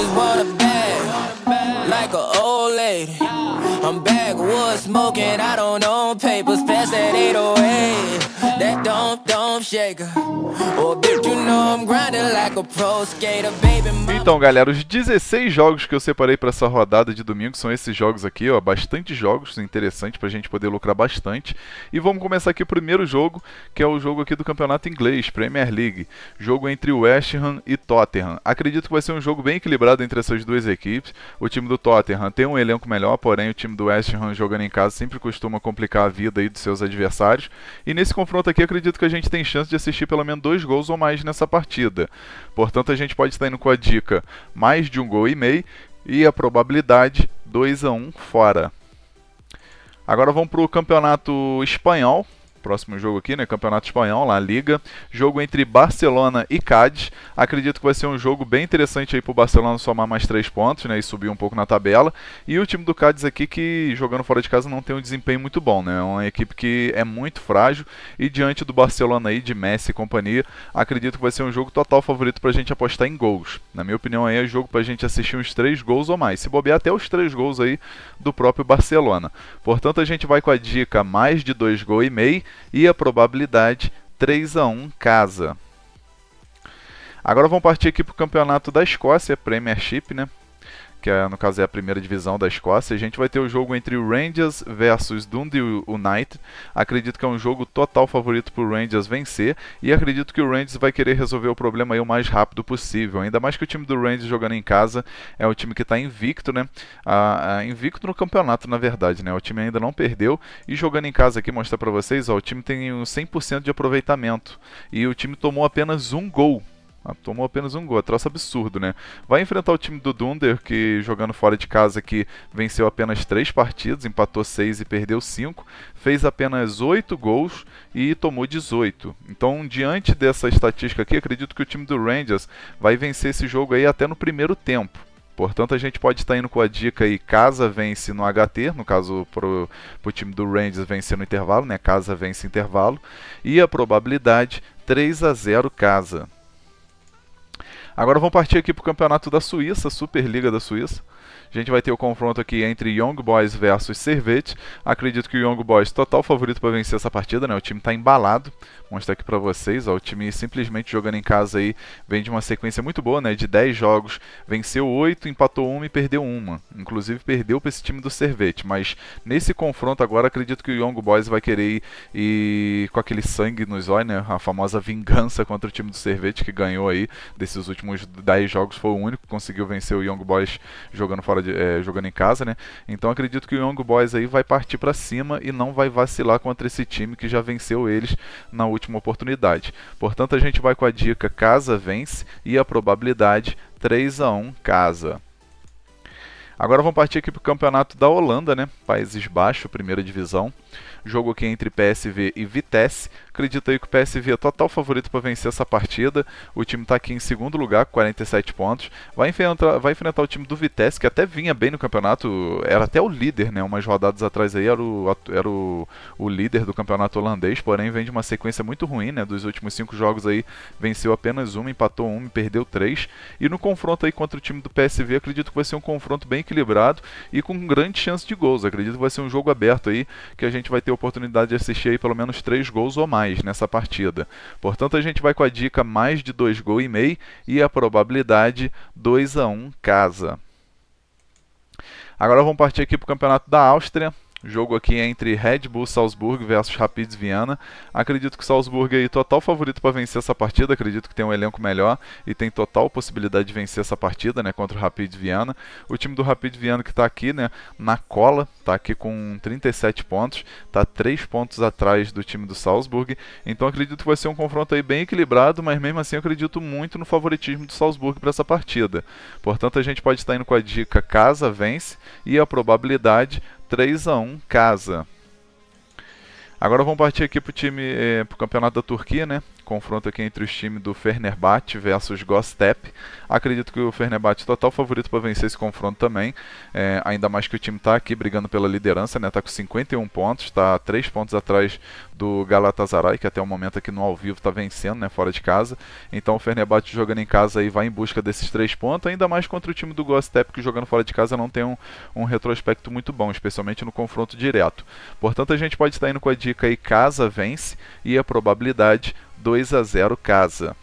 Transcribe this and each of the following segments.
just want a bag, like an old lady. I'm backwoods smoking, I don't own papers, pass that 808. That don't shake her. Oh, bitch, you know I'm grinding like a pro skater, baby. Então, galera, os 16 jogos que eu separei para essa rodada de domingo são esses jogos aqui, ó, bastante jogos interessantes para a gente poder lucrar bastante. E vamos começar aqui o primeiro jogo, que é o jogo aqui do campeonato inglês, Premier League, jogo entre West Ham e Tottenham. Acredito que vai ser um jogo bem equilibrado entre essas duas equipes. O time do Tottenham tem um elenco melhor, porém o time do West Ham jogando em casa sempre costuma complicar a vida aí dos seus adversários. E nesse confronto aqui acredito que a gente tem chance de assistir pelo menos 2 gols ou mais nessa partida. Portanto, a gente pode estar indo com a dica mais de 1,5 gols e a probabilidade 2-1 fora. Agora vamos para o campeonato espanhol. Próximo jogo aqui, né? Campeonato Espanhol, La Liga. Jogo entre Barcelona e Cádiz. Acredito que vai ser um jogo bem interessante aí pro Barcelona somar mais 3 pontos, né? E subir um pouco na tabela. E o time do Cádiz aqui que, jogando fora de casa, não tem um desempenho muito bom, né? É uma equipe que é muito frágil. E diante do Barcelona aí, de Messi e companhia, acredito que vai ser um jogo total favorito pra gente apostar em gols. Na minha opinião aí, é jogo pra gente assistir uns 3 gols ou mais. Se bobear até os 3 gols aí do próprio Barcelona. Portanto, a gente vai com a dica mais de 2,5 gols e a probabilidade 3-1 casa. Agora vamos partir aqui para o campeonato da Escócia, Premiership, né? Que no caso é a primeira divisão da Escócia. A gente vai ter o jogo entre o Rangers versus Dundee United. Acredito que é um jogo total favorito para o Rangers vencer. E acredito que o Rangers vai querer resolver o problema aí o mais rápido possível. Ainda mais que o time do Rangers jogando em casa é o time que está invicto, né? Invicto no campeonato, na verdade, né? O time ainda não perdeu. E jogando em casa aqui, mostrar para vocês, ó, o time tem um 100% de aproveitamento. E o time tomou apenas um gol. Tomou apenas um gol, é troço absurdo, né? Vai enfrentar o time do Dundee, que jogando fora de casa aqui venceu apenas 3 partidas, empatou 6 e perdeu 5, fez apenas 8 gols e tomou 18. Então, diante dessa estatística aqui, acredito que o time do Rangers vai vencer esse jogo aí até no primeiro tempo. Portanto, a gente pode estar indo com a dica aí, casa vence no HT, no caso pro time do Rangers vencer no intervalo, né? Casa vence intervalo, e a probabilidade 3-0 casa. Agora vamos partir aqui para o campeonato da Suíça, Superliga da Suíça. A gente vai ter o confronto aqui entre Young Boys versus Servette. Acredito que o Young Boys total favorito para vencer essa partida, né? O time está embalado. Vou mostrar aqui para vocês, ó, o time simplesmente jogando em casa aí, vem de uma sequência muito boa, né? De 10 jogos, venceu 8, empatou 1 e perdeu 1. Inclusive perdeu para esse time do Servette, mas nesse confronto agora acredito que o Young Boys vai querer ir com aquele sangue nos olhos, né? A famosa vingança contra o time do Servette que ganhou aí desses últimos 10 jogos, foi o único que conseguiu vencer o Young Boys jogando jogando em casa, né? Então acredito que o Young Boys aí vai partir para cima e não vai vacilar contra esse time que já venceu eles na última oportunidade. Portanto, a gente vai com a dica casa vence e a probabilidade 3-1 casa. Agora vamos partir aqui para o campeonato da Holanda, né? Países Baixos, primeira divisão. Jogo aqui entre PSV e Vitesse. Acredito aí que o PSV é total favorito para vencer essa partida. O time está aqui em segundo lugar, com 47 pontos. Vai enfrentar o time do Vitesse, que até vinha bem no campeonato. Era até o líder, né? Umas rodadas atrás aí era o líder do campeonato holandês. Porém, vem de uma sequência muito ruim, né? Dos últimos 5 jogos aí, venceu apenas 1, empatou 1 e perdeu 3. E no confronto aí contra o time do PSV, acredito que vai ser um confronto bem equilibrado e com grande chance de gols. Acredito que vai ser um jogo aberto aí, que a gente vai ter a oportunidade de assistir aí pelo menos 3 gols ou mais nessa partida. Portanto, a gente vai com a dica mais de 2,5 gols e a probabilidade 2-1 casa. Agora vamos partir aqui para o campeonato da Áustria. Jogo aqui entre Red Bull Salzburg versus Rapid Viena. Acredito que o Salzburg é total favorito para vencer essa partida. Acredito que tem um elenco melhor e tem total possibilidade de vencer essa partida, né, contra o Rapid Viena. O time do Rapid Viena que está aqui, né, na cola, está aqui com 37 pontos, está 3 pontos atrás do time do Salzburg. Então acredito que vai ser um confronto aí bem equilibrado, mas mesmo assim acredito muito no favoritismo do Salzburg para essa partida. Portanto, a gente pode estar indo com a dica casa vence e a probabilidade 3-1 casa. Agora vamos partir aqui para o campeonato da Turquia, né? confronto aqui entre os times do Fenerbahçe versus Göztepe. Acredito que o Fenerbahçe é total favorito para vencer esse confronto também, ainda mais que o time está aqui brigando pela liderança, né? Está com 51 pontos, está 3 pontos atrás do Galatasaray, que até o momento aqui no ao vivo está vencendo, né, fora de casa. Então o Fenerbahçe jogando em casa aí vai em busca desses 3 pontos, ainda mais contra o time do Göztepe, que jogando fora de casa não tem um retrospecto muito bom, especialmente no confronto direto. Portanto, a gente pode estar indo com a dica aí casa vence e a probabilidade 2-0 casa.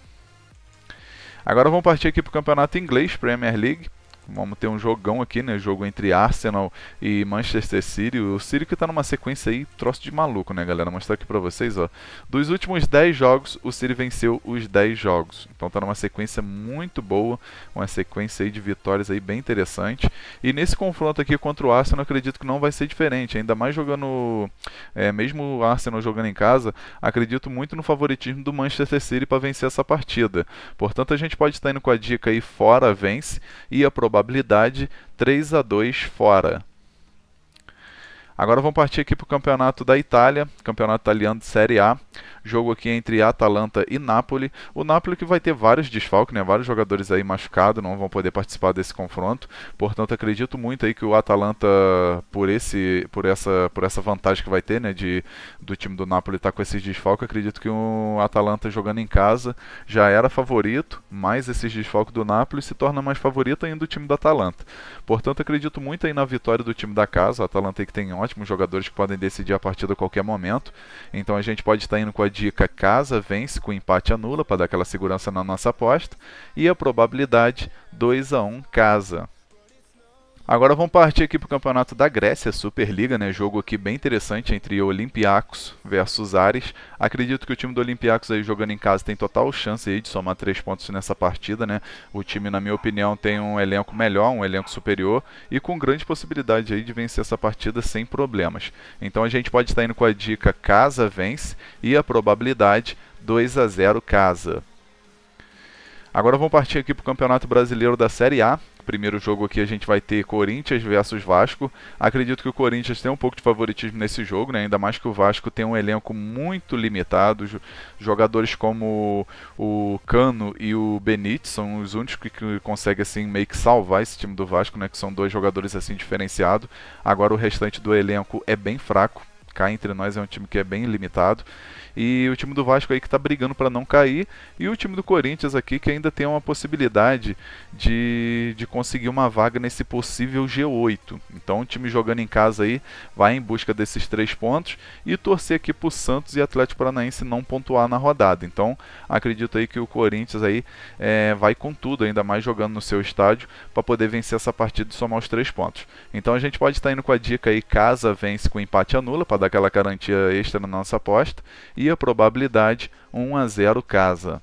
Agora vamos partir aqui para o campeonato inglês, Premier League. Vamos ter um jogão aqui, né? Jogo entre Arsenal e Manchester City. O City que tá numa sequência aí, troço de maluco, né, galera? Vou mostrar aqui pra vocês, ó. Dos últimos 10 jogos, o City venceu os 10 jogos. Então tá numa sequência muito boa, uma sequência aí de vitórias aí bem interessante. E nesse confronto aqui contra o Arsenal, acredito que não vai ser diferente. Ainda mais jogando, mesmo o Arsenal jogando em casa, acredito muito no favoritismo do Manchester City para vencer essa partida. Portanto, a gente pode estar indo com a dica aí fora vence e a probabilidade 3-2 fora. Agora vamos partir aqui para o campeonato da Itália, campeonato italiano de Série A. Jogo aqui entre Atalanta e Napoli. O Napoli que vai ter vários desfalques, né? Vários jogadores aí machucados, não vão poder participar desse confronto. Portanto, acredito muito aí que o Atalanta, por essa vantagem que vai ter, né, do time do Napoli estar com esses desfalques, acredito que o Atalanta jogando em casa já era favorito, mas esses desfalques do Napoli se torna mais favorito ainda o time do Atalanta. Portanto, acredito muito aí na vitória do time da casa. O Atalanta aí que tem ótimos jogadores que podem decidir a partida a qualquer momento. Então a gente pode estar indo com a dica casa vence com empate anula para dar aquela segurança na nossa aposta e a probabilidade 2-1 casa. Agora vamos partir aqui para o campeonato da Grécia, Superliga, né? Jogo aqui bem interessante entre Olympiacos versus Aris. Acredito que o time do Olympiacos aí jogando em casa tem total chance aí de somar 3 pontos nessa partida, né? O time, na minha opinião, tem um elenco melhor, um elenco superior e com grande possibilidade aí de vencer essa partida sem problemas. Então a gente pode estar indo com a dica casa vence e a probabilidade 2-0 casa. Agora vamos partir aqui para o Campeonato Brasileiro da Série A. Primeiro jogo aqui a gente vai ter Corinthians versus Vasco. Acredito que o Corinthians tem um pouco de favoritismo nesse jogo, né? Ainda mais que o Vasco tem um elenco muito limitado. Jogadores como o Cano e o Benítez são os únicos que conseguem assim, meio que salvar esse time do Vasco, né? Que são dois jogadores assim diferenciados. Agora o restante do elenco é bem fraco. Cá entre nós é um time que é bem limitado. E o time do Vasco aí que está brigando para não cair. E o time do Corinthians aqui que ainda tem uma possibilidade de conseguir uma vaga nesse possível G8. Então o time jogando em casa aí vai em busca desses 3 pontos e torcer aqui para o Santos e Atlético Paranaense não pontuar na rodada. Então acredito aí que o Corinthians aí vai com tudo, ainda mais jogando no seu estádio, para poder vencer essa partida e somar os 3 pontos. Então a gente pode estar indo com a dica aí casa vence com empate anula, para dar aquela garantia extra na nossa aposta. E a probabilidade 1-0 casa.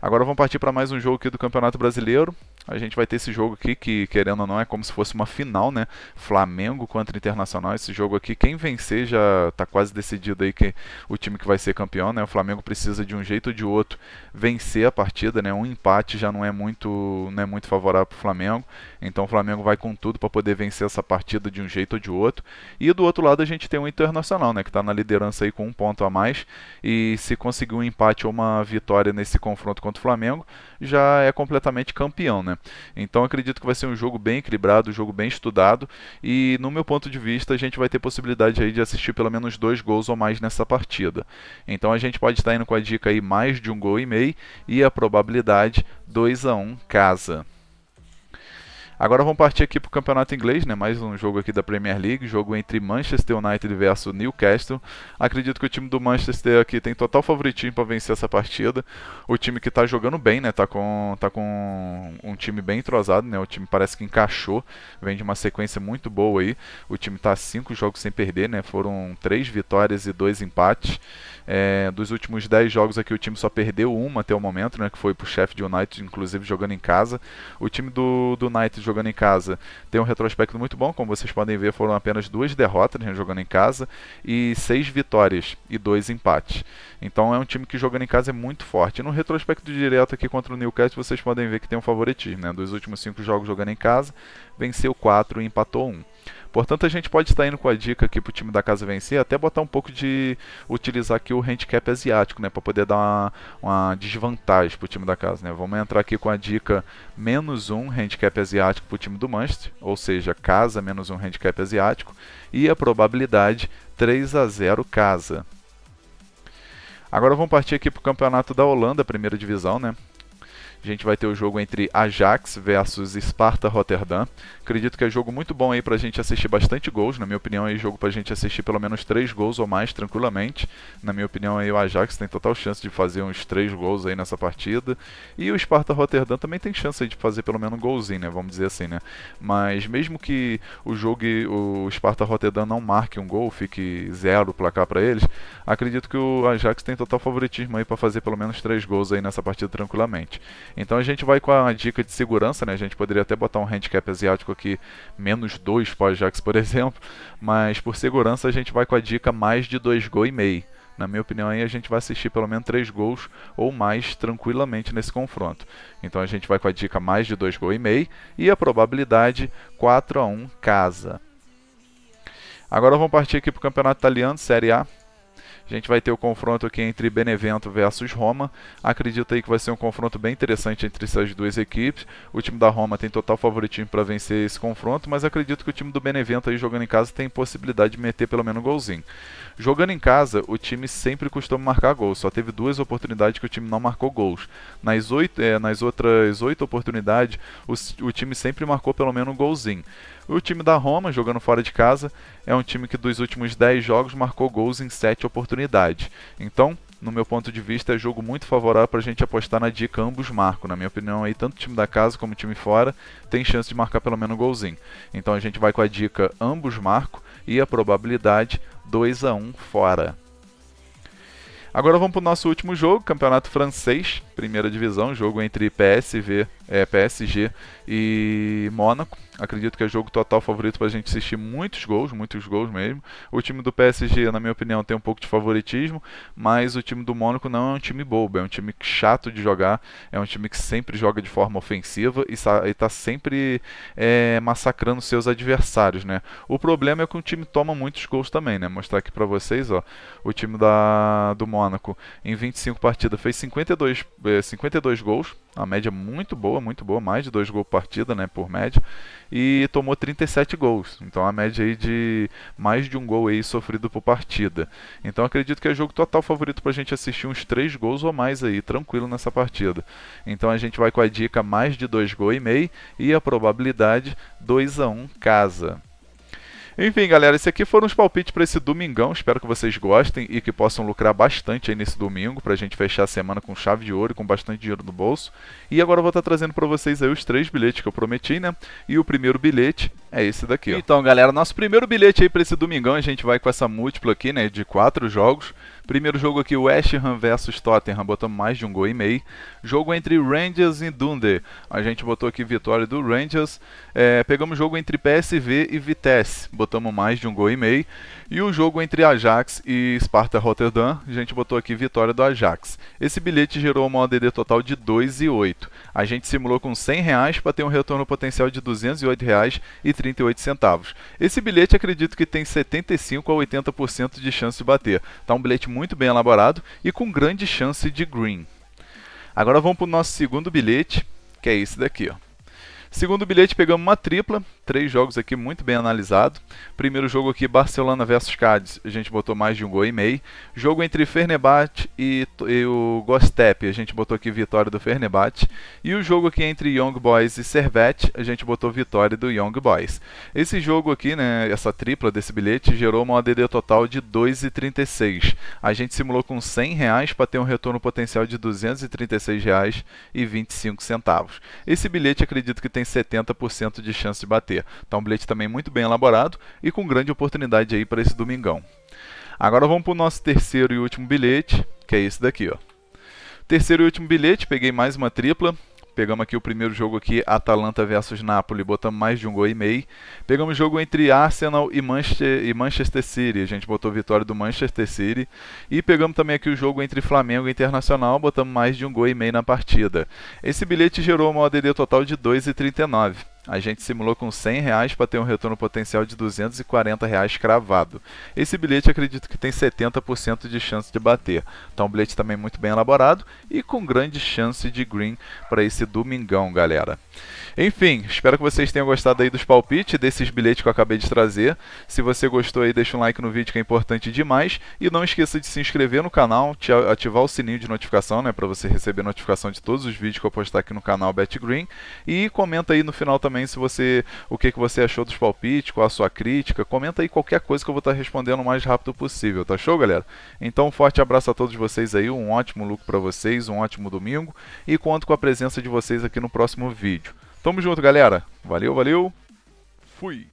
Agora vamos partir para mais um jogo aqui do Campeonato Brasileiro. A gente vai ter esse jogo aqui que, querendo ou não, é como se fosse uma final, né? Flamengo contra Internacional. Esse jogo aqui, quem vencer já está quase decidido aí que o time que vai ser campeão, né? O Flamengo precisa de um jeito ou de outro vencer a partida, né? Um empate já não é muito favorável para o Flamengo. Então o Flamengo vai com tudo para poder vencer essa partida de um jeito ou de outro. E do outro lado a gente tem o Internacional, né? Que está na liderança aí com 1 ponto a mais. E se conseguir um empate ou uma vitória nesse confronto contra o Flamengo, já é completamente campeão, né? Então acredito que vai ser um jogo bem equilibrado, um jogo bem estudado e no meu ponto de vista a gente vai ter possibilidade aí de assistir pelo menos 2 gols ou mais nessa partida. Então a gente pode estar indo com a dica aí mais de 1,5 gols e a probabilidade 2-1 casa. Agora vamos partir aqui para o campeonato inglês, né? Mais um jogo aqui da Premier League, jogo entre Manchester United versus Newcastle. Acredito que o time do Manchester aqui tem total favoritismo para vencer essa partida. O time que está jogando bem, né? Tá com um time bem entrosado, né? O time parece que encaixou, vem de uma sequência muito boa aí. O time está 5 jogos sem perder, né? Foram 3 vitórias e 2 empates. Dos últimos 10 jogos aqui o time só perdeu uma até o momento, né? Que foi para o Sheffield United, inclusive jogando em casa. O time do United jogando em casa tem um retrospecto muito bom, como vocês podem ver, foram apenas 2 derrotas, né, jogando em casa e 6 vitórias e 2 empates. Então é um time que jogando em casa é muito forte. E no retrospecto direto aqui contra o Newcastle vocês podem ver que tem um favoritismo, né? Dos últimos 5 jogos jogando em casa, venceu 4 e empatou 1. Portanto, a gente pode estar indo com a dica aqui para o time da casa vencer, até botar um pouco de utilizar aqui o handicap asiático, né, para poder dar uma desvantagem para o time da casa, né. Vamos entrar aqui com a dica -1 handicap asiático para o time do Manchester, ou seja, casa -1 handicap asiático, e a probabilidade 3-0 casa. Agora vamos partir aqui para o campeonato da Holanda, primeira divisão, né. A gente vai ter o jogo entre Ajax versus Sparta Rotterdam. Acredito que é jogo muito bom aí pra gente assistir bastante gols. Na minha opinião, é jogo pra gente assistir pelo menos 3 gols ou mais tranquilamente. Na minha opinião, aí o Ajax tem total chance de fazer uns 3 gols aí nessa partida. E o Sparta Rotterdam também tem chance aí de fazer pelo menos um golzinho, né? Vamos dizer assim, né? Mas mesmo que o Sparta Rotterdam não marque um gol, fique 0 o placar pra eles, acredito que o Ajax tem total favoritismo aí pra fazer pelo menos 3 gols aí nessa partida tranquilamente. Então a gente vai com a dica de segurança, né? A gente poderia até botar um handicap asiático aqui, -2 para o Ajax, por exemplo, mas por segurança a gente vai com a dica mais de 2,5 gols. Na minha opinião, aí a gente vai assistir pelo menos 3 gols ou mais tranquilamente nesse confronto. Então a gente vai com a dica mais de 2,5 gols e a probabilidade 4-1 casa. Agora vamos partir aqui para o campeonato italiano, Série A. A gente vai ter o confronto aqui entre Benevento versus Roma. Acredito aí que vai ser um confronto bem interessante entre essas duas equipes. O time da Roma tem total favoritismo para vencer esse confronto, mas acredito que o time do Benevento aí jogando em casa tem possibilidade de meter pelo menos um golzinho. Jogando em casa, o time sempre costuma marcar gols. Só teve 2 oportunidades que o time não marcou gols. Nas outras 8 oportunidades, o time sempre marcou pelo menos um golzinho. O time da Roma, jogando fora de casa, é um time que dos últimos 10 jogos marcou gols em 7 oportunidades. Então, no meu ponto de vista, é jogo muito favorável para a gente apostar na dica ambos marcam. Na minha opinião, aí, tanto o time da casa como o time fora tem chance de marcar pelo menos um golzinho. Então a gente vai com a dica ambos marcam e a probabilidade 2-1 fora. Agora vamos para o nosso último jogo, campeonato francês, primeira divisão, jogo entre PSG e Mônaco. Acredito que é jogo total favorito para a gente assistir muitos gols mesmo. O time do PSG, na minha opinião, tem um pouco de favoritismo, mas o time do Mônaco não é um time bobo, é um time chato de jogar, é um time que sempre joga de forma ofensiva e está sempre massacrando seus adversários, né? O problema é que o time toma muitos gols também, né? Vou mostrar aqui para vocês, ó, o time do Mônaco em 25 partidas fez 52 gols, a média muito boa, mais de 2 gols por partida, né, por média, e tomou 37 gols, então a média aí de mais de um gol aí sofrido por partida. Então acredito que é jogo total favorito pra gente assistir uns 3 gols ou mais aí, tranquilo nessa partida. Então a gente vai com a dica mais de 2,5 gols e a probabilidade 2-1 casa. Enfim, galera, esses aqui foram os palpites para esse domingão. Espero que vocês gostem e que possam lucrar bastante aí nesse domingo, para a gente fechar a semana com chave de ouro e com bastante dinheiro no bolso. E agora eu vou estar trazendo para vocês aí os 3 bilhetes que eu prometi, né? E o primeiro bilhete é esse daqui, ó. Então, galera, nosso primeiro bilhete aí para esse domingão, a gente vai com essa múltipla aqui, né, de 4 jogos. Primeiro jogo aqui, West Ham versus Tottenham, botamos mais de 1,5 gols. Jogo entre Rangers e Dundee, a gente botou aqui vitória do Rangers. Pegamos jogo entre PSV e Vitesse, botamos mais de 1,5 gols. E o jogo entre Ajax e Sparta Rotterdam, a gente botou aqui vitória do Ajax. Esse bilhete gerou uma ODD total de 2,8. A gente simulou com R$100 para ter um retorno potencial de R$208,38. Esse bilhete acredito que tem 75 a 80% de chance de bater. Tá um bilhete muito bem elaborado e com grande chance de green. Agora vamos para o nosso segundo bilhete, que é esse daqui, ó. Segundo bilhete, pegamos uma tripla, 3 jogos aqui muito bem analisado. Primeiro jogo aqui, Barcelona versus Cádiz, a gente botou mais de 1,5 gols. Jogo entre Fenerbahçe e o Göztepe, a gente botou aqui vitória do Fenerbahçe. E o jogo aqui entre Young Boys e Servette, a gente botou vitória do Young Boys. Esse jogo aqui, né, essa tripla desse bilhete, gerou uma ODD total de 2,36. A gente simulou com R$100 para ter um retorno potencial de R$236,25. Esse bilhete acredito que tem 70% de chance de bater. Então um bilhete também muito bem elaborado e com grande oportunidade aí para esse domingão. Agora vamos para o nosso terceiro e último bilhete, que é esse daqui, ó. Terceiro e último bilhete, peguei mais uma tripla. Pegamos aqui o primeiro jogo aqui, Atalanta versus Napoli, botamos mais de 1,5 gols. Pegamos jogo entre Arsenal e Manchester City, a gente botou vitória do Manchester City. E pegamos também aqui o jogo entre Flamengo e Internacional, botamos mais de 1,5 gols na partida. Esse bilhete gerou uma ODD total de 2,39. a gente simulou com R$100 para ter um retorno potencial de R$240 cravado. Esse bilhete acredito que tem 70% de chance de bater. Então um bilhete também muito bem elaborado e com grande chance de green para esse domingão, galera. Enfim, espero que vocês tenham gostado aí dos palpites, desses bilhetes que eu acabei de trazer. Se você gostou aí, deixa um like no vídeo que é importante demais. E não esqueça de se inscrever no canal, ativar o sininho de notificação, né, para você receber notificação de todos os vídeos que eu postar aqui no canal BetGreen. E comenta aí no final também se você, o que você achou dos palpites, qual a sua crítica. Comenta aí qualquer coisa que eu vou estar respondendo o mais rápido possível, tá show, galera? Então um forte abraço a todos vocês aí, um ótimo lucro para vocês, um ótimo domingo. E conto com a presença de vocês aqui no próximo vídeo. Tamo junto, galera. Valeu, valeu. Fui.